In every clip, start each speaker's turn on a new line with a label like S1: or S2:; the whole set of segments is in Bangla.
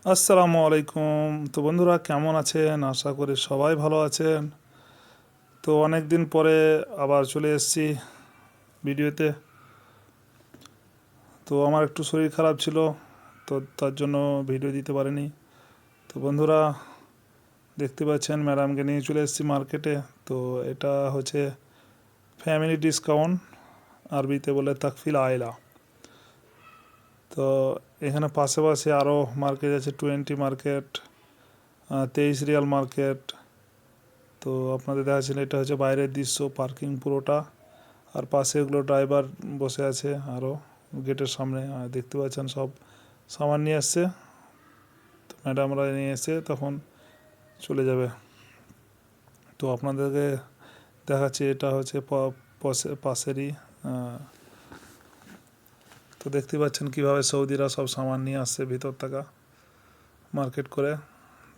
S1: আসসালামু আলাইকুম। তো বন্ধুরা কেমন আছেন? আশা করি সবাই ভালো আছেন। তো অনেক দিন পরে আবার চলে এসেছি ভিডিওতে। তো আমার একটু শরীর খারাপ ছিল, তো তার জন্য ভিডিও দিতে পারিনি। তো বন্ধুরা দেখতে পাচ্ছেন ম্যাডামকে নিয়ে চলে এসেছি মার্কেটে। তো এটা হচ্ছে ফ্যামিলি ডিসকাউন্ট, আরবিতে বলে তাকফিল আয়লা। তো এখানে পাশে পাশে আরও মার্কেট আছে, 20 মার্কেট, 23 রিয়াল মার্কেট। তো আপনাদের দেখাচ্ছেন এটা হচ্ছে বাইরের দৃশ্য, পার্কিং পুরোটা। আর পাশে এগুলো ড্রাইভার বসে আছে আরও গেটের সামনে। আর দেখতে পাচ্ছেন সব সামান নিয়ে আসছে। তো ম্যাডামরা নিয়ে এসে তখন চলে যাবে। তো আপনাদেরকে দেখাচ্ছি এটা হচ্ছে পাশেরই। তো দেখতে পাচ্ছেন কীভাবে সৌদিরা সব সামান নিয়ে আসছে ভিতর থেকে মার্কেট করে।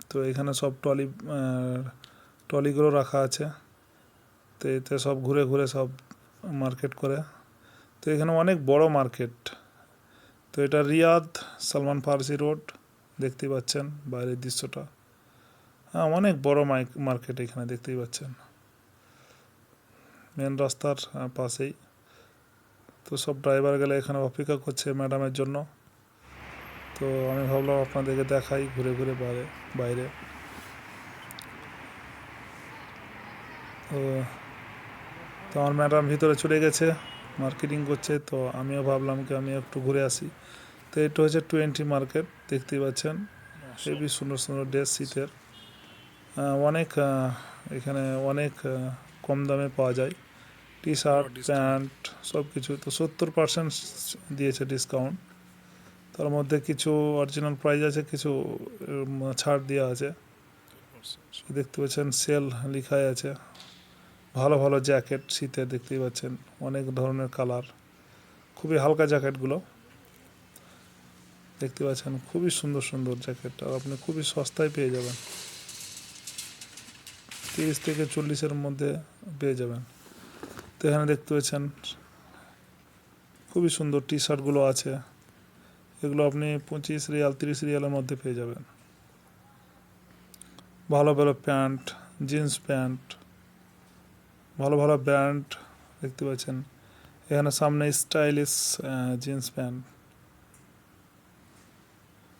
S1: তো এখানে সব ট্রলিগুলো রাখা আছে। তো এতে সব ঘুরে ঘুরে সব মার্কেট করে। তো এখানে অনেক বড় মার্কেট। তো এটা রিয়াদ সালমান ফার্সি রোড, দেখতেই পাচ্ছেন বাইরের দৃশ্যটা। হ্যাঁ, অনেক বড় মার্কেট এখানে দেখতেই পাচ্ছেন, মেন রাস্তার পাশেই। তো সব ড্রাইভার গেলে এখানে অপেক্ষা করছে ম্যাডামের জন্য। তো আমি ভাবলাম আপনাদেরকে দেখাই ঘুরে ঘুরে বাইরে বাইরে। তো তো আমার ম্যাডাম ভিতরে চলে গেছে, মার্কেটিং করছে। তো আমিও ভাবলাম কি আমি একটু ঘুরে আসি। তো এটা হচ্ছে 20 মার্কেট, দেখতেই পাচ্ছেন হেভি সুন্দর সুন্দর ড্রেস শীতের। অনেক এখানে অনেক কম দামে পাওয়া যায় টি শার্ট, প্যান্ট, সব কিছু। তো 70% দিয়েছে ডিসকাউন্ট। তার মধ্যে কিছু অরিজিনাল প্রাইস আছে, কিছু ছাড় দেওয়া আছে। দেখতে পাচ্ছেন সেল লেখাই আছে। ভালো ভালো জ্যাকেট শীতের দেখতেই পাচ্ছেন, অনেক ধরনের কালার, খুবই হালকা জ্যাকেটগুলো দেখতে পাচ্ছেন। খুবই সুন্দর সুন্দর জ্যাকেট, আর আপনি খুবই সস্তায় পেয়ে যাবেন, 30 থেকে 40-এর মধ্যে পেয়ে যাবেন। তো এখানে দেখতে পাচ্ছেন খুবই সুন্দর টি শার্টগুলো আছে। এগুলো আপনি 25 রিয়াল 30 রিয়ালের মধ্যে পেয়ে যাবেন। ভালো ভালো প্যান্ট, জিন্স প্যান্ট, ভালো ভালো ব্র্যান্ড দেখতে পাচ্ছেন। এখানে সামনে স্টাইলিশ জিন্স প্যান্ট,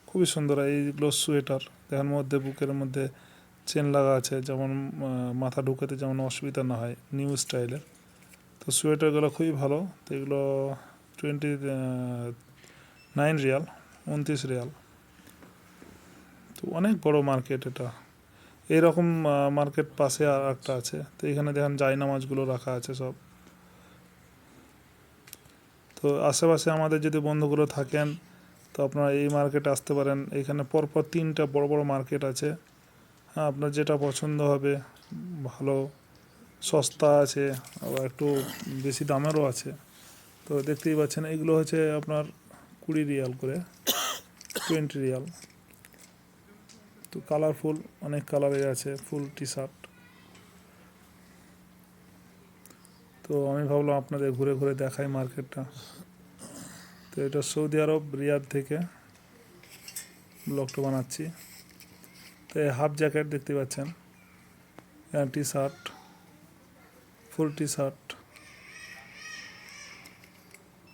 S1: খুবই সুন্দর। এইগুলো সোয়েটার, এখানে মধ্যে বুকের মধ্যে চেন লাগা আছে, যেমন মাথা ঢুকাতে যেমন অসুবিধা না হয়, নিউ স্টাইলের। তো সোয়েটারগুলো খুবই ভালো। তো এগুলো 29 রিয়াল, 29 রিয়াল। তো অনেক বড় মার্কেট এটা। এইরকম মার্কেট পাশে আর একটা আছে। তো এখানে দেখেন জায়নামাজগুলো রাখা আছে সব। তো আশেপাশে আমাদের যদি বন্ধুগুলো থাকেন, তো আপনারা এই মার্কেটে আসতে পারেন। এখানে পরপর 3টা বড় বড় মার্কেট আছে। হ্যাঁ, আপনার যেটা পছন্দ হবে, ভালো সস্তা আছে, আবার একটু বেশি দামেরও আছে। তো দেখতেই পাচ্ছেন এগুলো হচ্ছে আপনার 20 রিয়াল করে, 20 রিয়াল। তো কালারফুল, অনেক কালারের আছে ফুল টি শার্ট। তো আমি ভাবলাম আপনাদের ঘুরে ঘুরে দেখাই মার্কেটটা। তো এটা সৌদি আরব রিয়াদ থেকে ব্লগটা বানাচ্ছি। তো এই হাফ জ্যাকেট দেখতে পাচ্ছেন, টি শার্ট, ফুল টি শার্ট।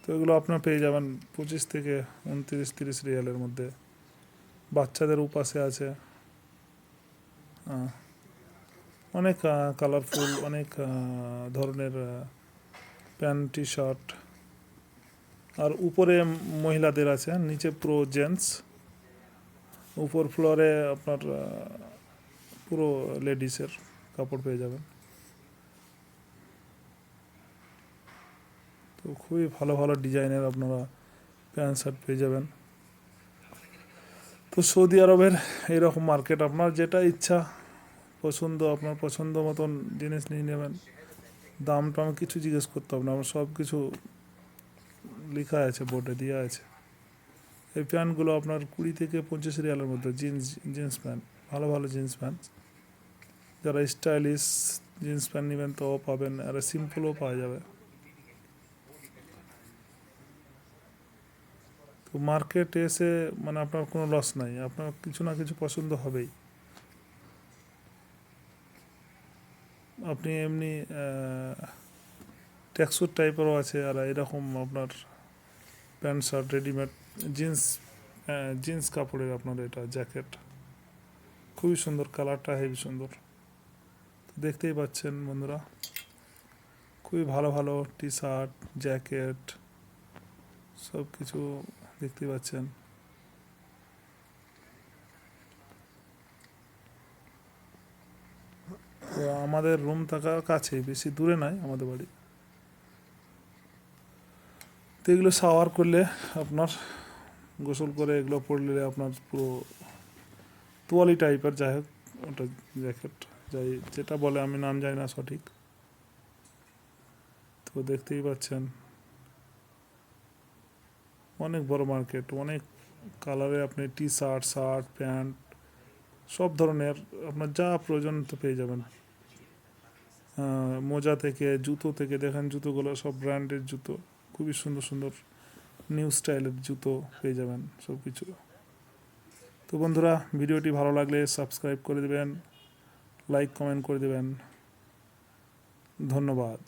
S1: তো এগুলো আপনার পেয়ে যাবেন 25 থেকে 29-30 রিয়ালের মধ্যে। বাচ্চাদের উপাসে আছে অনেক কালারফুল, অনেক ধরনের প্যান্ট টি শার্ট। আর উপরে মহিলাদের আছে, নিচে পুরো জেন্টস। উপর ফ্লোরে আপনার পুরো লেডিসের কাপড় পেয়ে যাবেন। তো খুবই ভালো ভালো ডিজাইনের আপনারা প্যান্ট শার্ট পেয়ে যাবেন। তো সৌদি আরবের এইরকম মার্কেট, আপনার যেটা ইচ্ছা পছন্দ, আপনার পছন্দ মতন জিনিস নিয়ে নেবেন। দাম টাম কিছু জিজ্ঞেস করতে হবে না, আমার সব কিছু লেখা আছে, বোর্ডে দেওয়া আছে। এই প্যান্টগুলো আপনার 20 থেকে 25 রিয়ালের মধ্যে, জিন্স প্যান্ট, ভালো ভালো জিন্স প্যান্ট। যারা স্টাইলিশ জিন্স প্যান্ট নেবেন তো পাবেন, আর সিম্পলও পাওয়া যাবে। তো মার্কেটে এসে মানে আপনার কোনো লস নাই, আপনার কিছু না কিছু পছন্দ হবেই। আপনি এমনি ট্যাক্সুর টাইপেরও আছে, আর এরকম আপনার pant shirt readymade jeans, jeans কাপড়ের আপনার এটা জ্যাকেট, খুবই সুন্দর, কালারটা হেভি সুন্দর। তো দেখতেই পাচ্ছেন বন্ধুরা, খুবই ভালো ভালো টি শার্ট, জ্যাকেট সব কিছু দেখতেই পাচ্ছেন। তো আমাদের রুম থাকার কাছেই, বেশি দূরে নাই আমাদের বাড়ি। তো এগুলো শাওয়ার করলে আপনার, গোসল করে এগুলো পরলে আপনার পুরো তোয়ালি টাইপের, যাই হোক ওটা জ্যাকেট, যাই যেটা বলে আমি নাম জানি না সঠিক। তো দেখতেই পাচ্ছেন অনেক বড় মার্কেট, অনেক কালারে আপনি টি শার্ট, শার্ট, প্যান্ট সব ধরনের আপনার যা প্রয়োজন তো পেয়ে যাবেন। মোজা থেকে, জুতো থেকে, দেখেন জুতোগুলো সব ব্র্যান্ডের জুতো, খুবই সুন্দর সুন্দর নিউ স্টাইলের জুতো পেয়ে যাবেন সব কিছু। তো বন্ধুরা, ভিডিওটি ভালো লাগলে সাবস্ক্রাইব করে দেবেন, লাইক কমেন্ট করে দেবেন। ধন্যবাদ।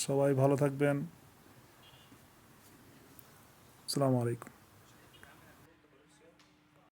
S1: সবাই ভালো থাকবেন। আসসালামু আলাইকুম।